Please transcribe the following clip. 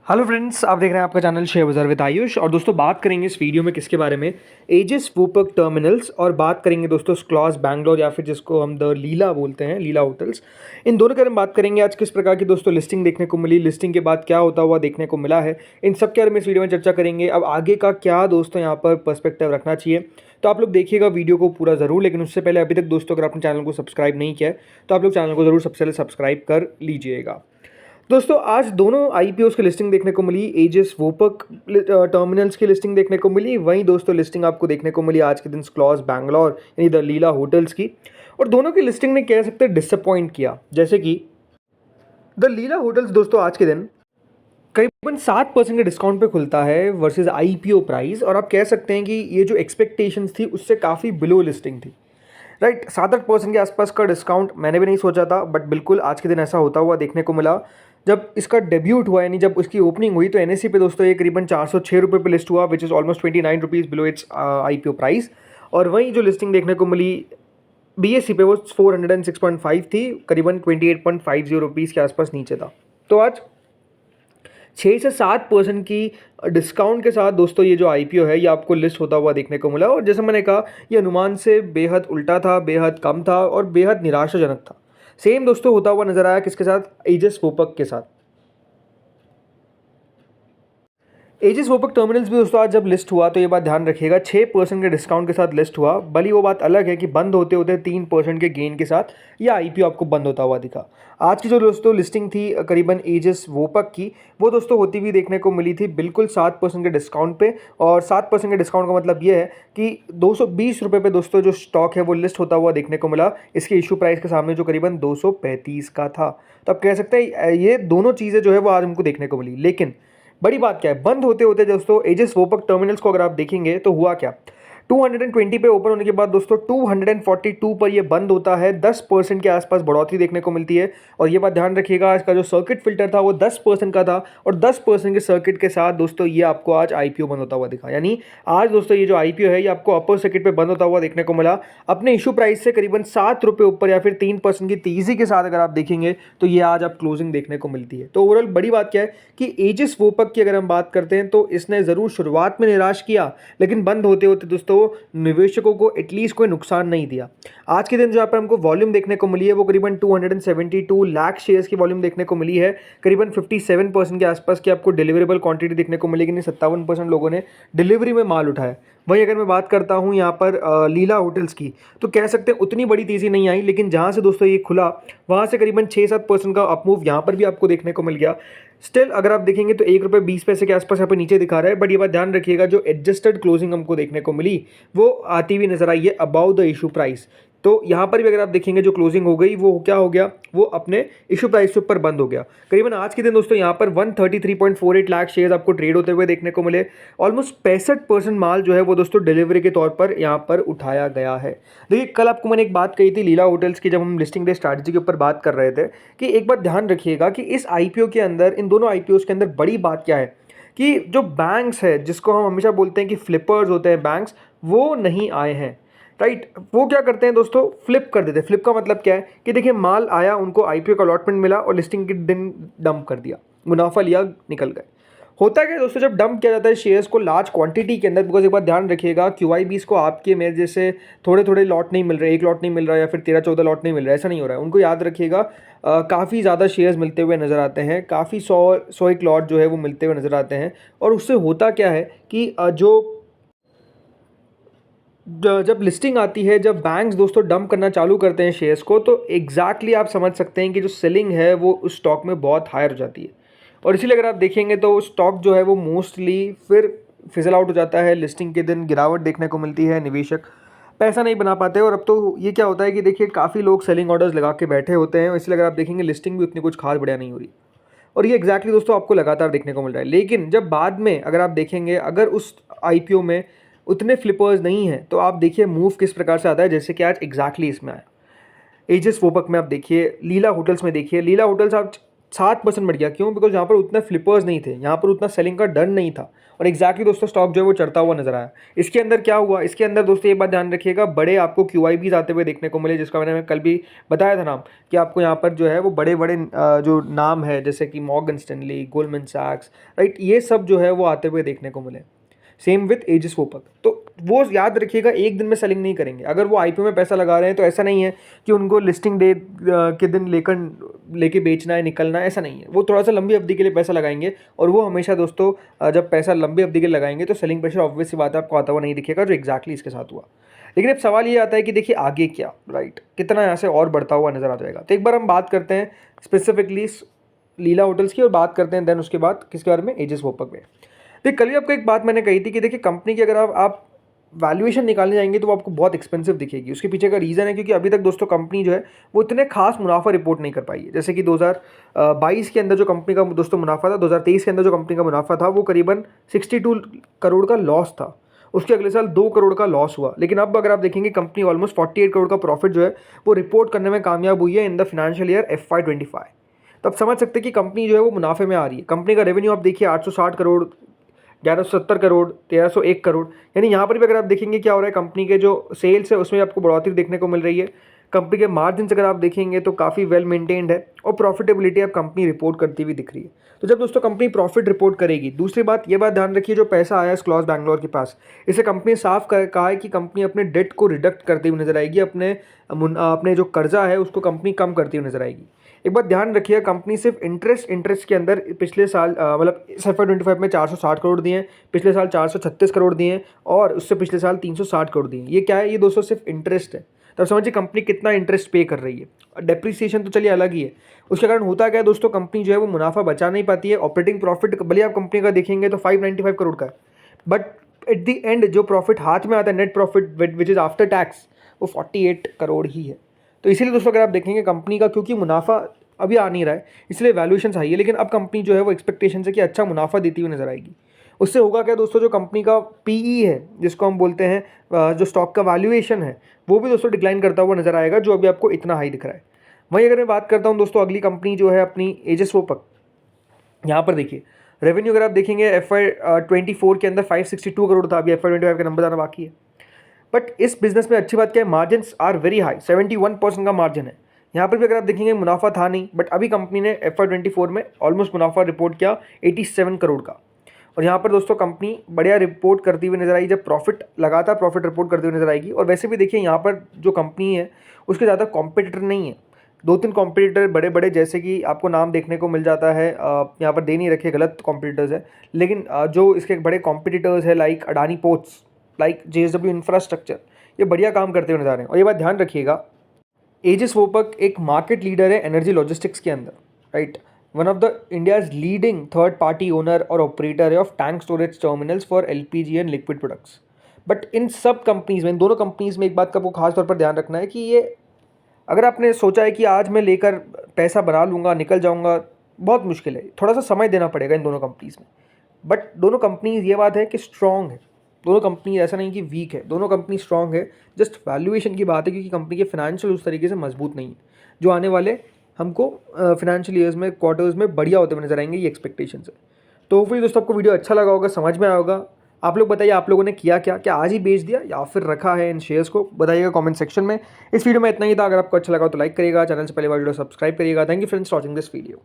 Hello friends, आप देख रहे हैं आपका चैनल शेयर बाजार विद आयुष। और दोस्तों बात करेंगे इस वीडियो में किसके बारे में, एजिस वोपक टर्मिनल्स, और बात करेंगे दोस्तों स्क्लॉज बैंगलोर या फिर जिसको हम द लीला बोलते हैं, लीला होटल्स। इन दोनों के बारे में बात करेंगे आज। किस प्रकार की दोस्तों लिस्टिंग देखने को मिली, लिस्टिंग के बाद क्या होता हुआ देखने को मिला है, इन सब के बारे में इस वीडियो में चर्चा करेंगे। अब आगे का क्या दोस्तों यहाँ पर पर्सपेक्टिव रखना चाहिए, तो आप लोग देखिएगा वीडियो को पूरा ज़रूर। लेकिन उससे पहले अभी तक दोस्तों अगर आपने चैनल को सब्सक्राइब नहीं किया है तो आप लोग चैनल को ज़रूर सबसे पहले सब्सक्राइब कर लीजिएगा। दोस्तों आज दोनों आईपीओस की लिस्टिंग देखने को मिली। एजिस वोपक टर्मिनल्स की लिस्टिंग देखने को मिली, वहीं दोस्तों लिस्टिंग आपको देखने को मिली आज के दिन स्क्लॉज बैंगलोर यानी द लीला होटल्स की। और दोनों की लिस्टिंग ने कह सकते हैं डिसअपॉइंट किया। जैसे कि द लीला होटल्स दोस्तों आज के दिन करीबन 7% के डिस्काउंट पे खुलता है वर्सेस आईपीओ प्राइस, और आप कह सकते हैं कि ये जो एक्सपेक्टेशंस थी उससे काफ़ी बिलो लिस्टिंग थी। राइट, 7-8% के आसपास का डिस्काउंट मैंने भी नहीं सोचा था, बट बिल्कुल आज के दिन ऐसा होता हुआ देखने को मिला। जब इसका डेब्यूट हुआ यानी जब उसकी ओपनिंग हुई तो एनएससी पे दोस्तों ये करीबन 406 रुपये पे लिस्ट हुआ, which is almost 29 rupees below it's IPO price. और वहीं जो लिस्टिंग देखने को मिली बीएससी पे वो 406.5 थी, करीबन 28.50 रुपीज़ के आसपास नीचे था। तो आज 6 से 7% की डिस्काउंट के साथ दोस्तों ये जो आईपीओ है ये आपको लिस्ट होता हुआ देखने को मिला। और जैसे मैंने कहा, ये अनुमान से बेहद उल्टा था, बेहद कम था और बेहद निराशाजनक था। सेम दोस्तों होता हुआ नजर आया किसके साथ, एजिस वोपक के साथ। एजिस वोपक टर्मिनल्स भी दोस्तों आज जब लिस्ट हुआ तो ये बात ध्यान रखिएगा, 6% के डिस्काउंट के साथ लिस्ट हुआ। भली वो बात अलग है कि बंद होते होते 3% के गेन के साथ यह आईपीओ आपको बंद होता हुआ दिखा। आज की जो दोस्तों लिस्टिंग थी करीबन एजिस वोपक की, वो दोस्तों होती हुई देखने को मिली थी बिल्कुल 7% के डिस्काउंट पे। और 7% के डिस्काउंट का मतलब ये है कि 220 रुपये पे दोस्तों जो स्टॉक है वो लिस्ट होता हुआ देखने को मिला, इसके इशू प्राइस के सामने जो करीबन 235 का था। तो आप कह सकते हैं ये दोनों चीज़ें जो है वो आज हमको देखने को मिली। लेकिन बड़ी बात क्या है, बंद होते होते दोस्तों एजिस वोपक टर्मिनल्स को अगर आप देखेंगे तो हुआ क्या, 220 पे ओपन होने के बाद दोस्तों 242 पर ये बंद होता है। 10% के आसपास बढ़ोतरी देखने को मिलती है। और ये बात ध्यान रखिएगा, इसका जो सर्किट फिल्टर था वो 10% का था, और 10% के सर्किट के साथ दोस्तों ये आपको आज आईपीओ बंद होता हुआ दिखा। यानी आज दोस्तों ये जो आईपीओ है ये आपको अपर सर्किट पे बंद होता हुआ देखने को मिला, अपने इशू प्राइस से करीबन 7 रुपये ऊपर, या फिर 3% की तेजी के साथ अगर आप देखेंगे तो ये आज आप क्लोजिंग देखने को मिलती है। तो ओवरऑल बड़ी बात क्या है कि एजिस वोपक की अगर हम बात करते हैं तो इसने ज़रूर शुरुआत में निराश किया, लेकिन बंद होते होते दोस्तों निवेशकों को एटलीस्ट कोई नुकसान नहीं दिया। आज के दिन जहाँ पर हमको वॉल्यूम देखने को मिली है वो करीबन 272 लाख शेयर्स की वॉल्यूम देखने को मिली है। करीबन 57% के आसपास की आपको डिलीवरेबल क्वांटिटी देखने को मिलेगी, 57% लोगों ने डिलीवरी में माल उठाया। वहीं अगर मैं बात करता हूं यहाँ पर लीला होटल्स की, तो कह सकते हैं उतनी बड़ी तेज़ी नहीं आई, लेकिन जहाँ से दोस्तों ये खुला वहाँ से करीबन 6-7% का अपमूव यहाँ पर भी आपको देखने को मिल गया। स्टिल अगर आप देखेंगे तो 1 रुपये 20 पैसे के आसपास यहाँ पर नीचे दिखा रहा है, बट ये बात ध्यान रखिएगा जो एडजस्टेड क्लोजिंग हमको देखने को मिली वो आती हुई नजर आई है अबाउ द इशू प्राइस। तो यहाँ पर भी अगर आप देखेंगे जो क्लोजिंग हो गई वो क्या हो गया, वो अपने इशू प्राइस के ऊपर बंद हो गया। करीबन आज के दिन दोस्तों यहाँ पर 133.48 लाख शेयर्स आपको ट्रेड होते हुए देखने को मिले। ऑलमोस्ट 65% माल जो है वो दोस्तों डिलीवरी के तौर पर यहाँ पर उठाया गया है। देखिए कल आपको मैंने एक बात कही थी लीला होटल्स की, जब हम लिस्टिंग डे स्ट्रैटेजी के ऊपर बात कर रहे थे, कि एक बात ध्यान रखिएगा कि इस आईपीओ के अंदर, इन दोनों आईपीओ के अंदर बड़ी बात क्या है कि जो बैंक्स है, जिसको हम हमेशा बोलते हैं कि फ्लिपर्स होते हैं बैंक्स, वो नहीं आए हैं। राइट, वो क्या करते हैं दोस्तों, फ्लिप कर देते हैं। फ्लिप का मतलब क्या है कि देखिए माल आया, उनको आईपीओ का अलॉटमेंट मिला और लिस्टिंग के दिन डंप कर दिया, मुनाफा लिया, निकल गए। होता क्या है दोस्तों, जब डंप किया जाता है शेयर्स को लार्ज क्वांटिटी के अंदर, बिकॉज एक बार ध्यान रखिएगा क्यूआईबीस को आपके मेरे जैसे थोड़े थोड़े लॉट नहीं मिल रहे, एक लॉट नहीं मिल रहा है या फिर 13-14 लॉट नहीं मिल रहा है, ऐसा नहीं हो रहा है। उनको याद रखिएगा काफ़ी ज़्यादा शेयर्स मिलते हुए नज़र आते हैं, काफ़ी 100 एक लॉट जो है वो मिलते हुए नज़र आते हैं। और उससे होता क्या है कि जब लिस्टिंग आती है, जब बैंक्स दोस्तों डंप करना चालू करते हैं शेयर्स को, तो एग्जैक्टली आप समझ सकते हैं कि जो सेलिंग है वो उस स्टॉक में बहुत हायर हो जाती है। और इसीलिए अगर आप देखेंगे तो स्टॉक जो है वो मोस्टली फिर फिजल आउट हो जाता है। लिस्टिंग के दिन गिरावट देखने को मिलती है, निवेशक पैसा नहीं बना पाते। और अब तो ये क्या होता है कि देखिए काफ़ी लोग सेलिंग ऑर्डर्स लगा के बैठे होते हैं, इसलिए अगर आप देखेंगे लिस्टिंग भी उतनी कुछ खास बढ़िया नहीं हो रही। और ये एग्जैक्टली दोस्तों आपको लगातार देखने को मिल रहा है। लेकिन जब बाद में अगर आप देखेंगे, अगर उस आईपीओ में उतने फ्लिपर्स नहीं हैं, तो आप देखिए मूव किस प्रकार से आता है, जैसे कि आज एग्जैक्टली इसमें आया। एजिस वोपक में आप देखिए, लीला होटल्स में देखिए, लीला होटल्स आप 7% बढ़ गया। क्यों? बिकॉज यहाँ पर उतने फ्लिपर्स नहीं थे, यहाँ पर उतना सेलिंग का डर नहीं था और एग्जैक्टली दोस्तों स्टॉक जो है वो चढ़ता हुआ नजर आया। इसके अंदर क्या हुआ, इसके अंदर दोस्तों ये बात ध्यान रखिएगा, बड़े आपको QIBs आते हुए देखने को मिले, जिसका मैंने कल भी बताया था नाम, कि आपको यहाँ पर जो है वो बड़े बड़े जो नाम है जैसे कि मॉर्गन स्टैनली, गोल्डमैन सैक्स, राइट, ये सब जो है वो आते हुए देखने को मिले। सेम विथ एजिस वोपक। तो वो याद रखिएगा एक दिन में सेलिंग नहीं करेंगे। अगर वो IPO में पैसा लगा रहे हैं तो ऐसा नहीं है कि उनको लिस्टिंग डे के दिन लेके बेचना है, निकलना है, ऐसा नहीं है। वो थोड़ा सा लंबी अवधि के लिए पैसा लगाएंगे और वो हमेशा दोस्तों जब पैसा लंबी अवधि के लिए लगाएंगे तो सेलिंग प्रेशर ऑब्वियस सी बात है आपको आता हुआ नहीं दिखेगा, जो एग्जैक्टली इसके साथ हुआ। लेकिन अब सवाल ये आता है कि देखिए आगे क्या, राइट, कितना यहाँ से और बढ़ता हुआ नजर आ जाएगा। तो एक बार हम बात करते हैं स्पेसिफिकली लीला होटल्स की और बात करते हैं देन उसके बाद किसके बारे में, एजिस वोपक में। देखिए कल ही आपको एक बात मैंने कही थी कि देखिए कंपनी की अगर आप वैल्यूएशन निकालने जाएंगे तो वो आपको बहुत एक्सपेंसिव दिखेगी। उसके पीछे का रीज़न है क्योंकि अभी तक दोस्तों कंपनी जो है वो इतने खास मुनाफा रिपोर्ट नहीं कर पाई है। जैसे कि 2022 के अंदर जो कंपनी का दोस्तों मुनाफा था, 2023 के अंदर जो कंपनी का मुनाफा था वो करीबन 62 करोड़ का लॉस था। उसके अगले साल 2 करोड़ का लॉस हुआ। लेकिन अब अगर आप देखेंगे कंपनी ऑलमोस्ट 48 करोड़ का प्रॉफिट जो है वो रिपोर्ट करने में कामयाब हुई है in the financial year FY25। तो आप समझ सकते हैं कि कंपनी जो है वो मुनाफे में आ रही है। कंपनी का रेवेन्यू आप देखिए 860 करोड़, 1170 करोड़, 1301 करोड़, यानी यहाँ पर भी अगर आप देखेंगे क्या हो रहा है, कंपनी के जो सेल्स है उसमें आपको बढ़ोतरी देखने को मिल रही है। कंपनी के मार्जिन अगर आप देखेंगे तो काफ़ी वेल मेंटेन्ड है और प्रॉफिटेबिलिटी अब कंपनी रिपोर्ट करती हुई दिख रही है। तो जब दोस्तों कंपनी प्रॉफिट रिपोर्ट करेगी, दूसरी बात ये बात ध्यान रखिए, जो पैसा आया है क्लॉज बैंगलोर के पास, इसे कंपनी साफ कहा है कि कंपनी अपने डेट को रिडक्ट करती हुई नजर आएगी, अपने जो कर्जा है उसको कंपनी कम करती हुई नजर आएगी। एक बात ध्यान रखिए, कंपनी सिर्फ इंटरेस्ट के अंदर पिछले साल मतलब FY25 में 460 करोड़ दिए हैं, पिछले साल 436 करोड़ दिए हैं और उससे पिछले साल 360 करोड़ दिए हैं। ये क्या है, ये दोस्तों सिर्फ इंटरेस्ट है। तब समझिए कंपनी कितना इंटरेस्ट पे कर रही है। डेप्रिसिएशन तो चलिए अलग ही है। उसके कारण होता क्या है दोस्तों, कंपनी जो है वो मुनाफा बचा नहीं पाती है। ऑपरेटिंग प्रॉफिट भले आप कंपनी का देखेंगे तो 595 करोड़ का है, बट एट द एंड जो प्रॉफिट हाथ में आता है, net profit which is after tax, वो 48 करोड़ ही है। तो इसीलिए दोस्तों अगर आप देखेंगे कंपनी का, क्योंकि मुनाफा अभी आ नहीं रहा है इसलिए वैल्यूएशन हाई है, लेकिन अब कंपनी जो है वो एक्सपेक्टेशन है कि अच्छा मुनाफा देती हुई नजर आएगी। उससे होगा क्या दोस्तों, जो कंपनी का PE है जिसको हम बोलते हैं, जो स्टॉक का वैल्यूएशन है, वो भी दोस्तों डिक्लाइन करता हुआ नजर आएगा, जो अभी आपको इतना हाई दिख रहा है। वहीं अगर मैं बात करता हूँ दोस्तों अगली कंपनी जो है अपनी एजिस वोपक, यहाँ पर देखिए रेवेन्यू अगर आप देखेंगे FY24 के अंदर 562 करोड़ था, अभी FY25 का नंबर आना बाकी है। बट इस बिजनेस में अच्छी बात क्या है, मार्जिन आर वेरी हाई, 71% का मार्जिन है। यहाँ पर भी अगर आप देखेंगे मुनाफा था नहीं, बट अभी कंपनी ने FY24 में ऑलमोस्ट मुनाफा रिपोर्ट किया 87 करोड़ का। और यहाँ पर दोस्तों कंपनी बढ़िया रिपोर्ट करती हुई नजर आई, जब लगातार प्रॉफिट रिपोर्ट करती हुई नजर आएगी। और वैसे भी देखिए यहाँ पर जो कंपनी है उसके ज़्यादा कॉम्पिटिटर नहीं है, 2-3 कॉम्पिटिटर बड़े बड़े जैसे कि आपको नाम देखने को मिल जाता है, यहाँ पर दे नहीं रखे, गलत कॉम्पिटिटर्स है, लेकिन जो इसके बड़े कॉम्पिटिटर्स है like Adani ports, like JSW infrastructure, ये बढ़िया काम करते हुए नजर आ रहे हैं। और ये बात ध्यान रखिएगा, एजिस वोपक एक मार्केट लीडर है एनर्जी लॉजिस्टिक्स के अंदर, right, one of the India's leading third party owner और ऑपरेटर है of tank storage terminals for LPG and liquid products. But in सब कंपनीज में, इन दोनों कंपनीज में एक बात का आपको खास तौर पर ध्यान रखना है कि ये अगर आपने सोचा है कि आज मैं लेकर पैसा बना लूँगा निकल जाऊँगा, बहुत मुश्किल है, थोड़ा सा समय देना पड़ेगा इन दोनों कंपनीज़ में। बट दोनों कंपनीज ये बात है कि स्ट्रॉन्ग है, दोनों कंपनी ऐसा नहीं कि वीक है, दोनों कंपनी स्ट्रॉन्ग है। जस्ट वैल्यूएशन की बात है क्योंकि कंपनी के फाइनेंशियल उस तरीके से मजबूत नहीं है, जो आने वाले हमको फाइनेंशियल ईयर्स में, क्वार्टर्स में बढ़िया होते हुए नजर आएंगे, ये एक्सपेक्टेशन है। तो फिर दोस्तों आपको वीडियो अच्छा लगा होगा, समझ में आया होगा। आप लोग बताइए आप लोगों ने किया क्या आज ही बेच दिया या फिर रखा है इन शेयर्स को, बताइएगा कमेंट सेक्शन में। इस वीडियो में इतना ही था। अगर आपको अच्छा लगा तो लाइक करिएगा, चैनल से पहले बार वीडियो सब्सक्राइब करिएगा। Thank you friends watching this video.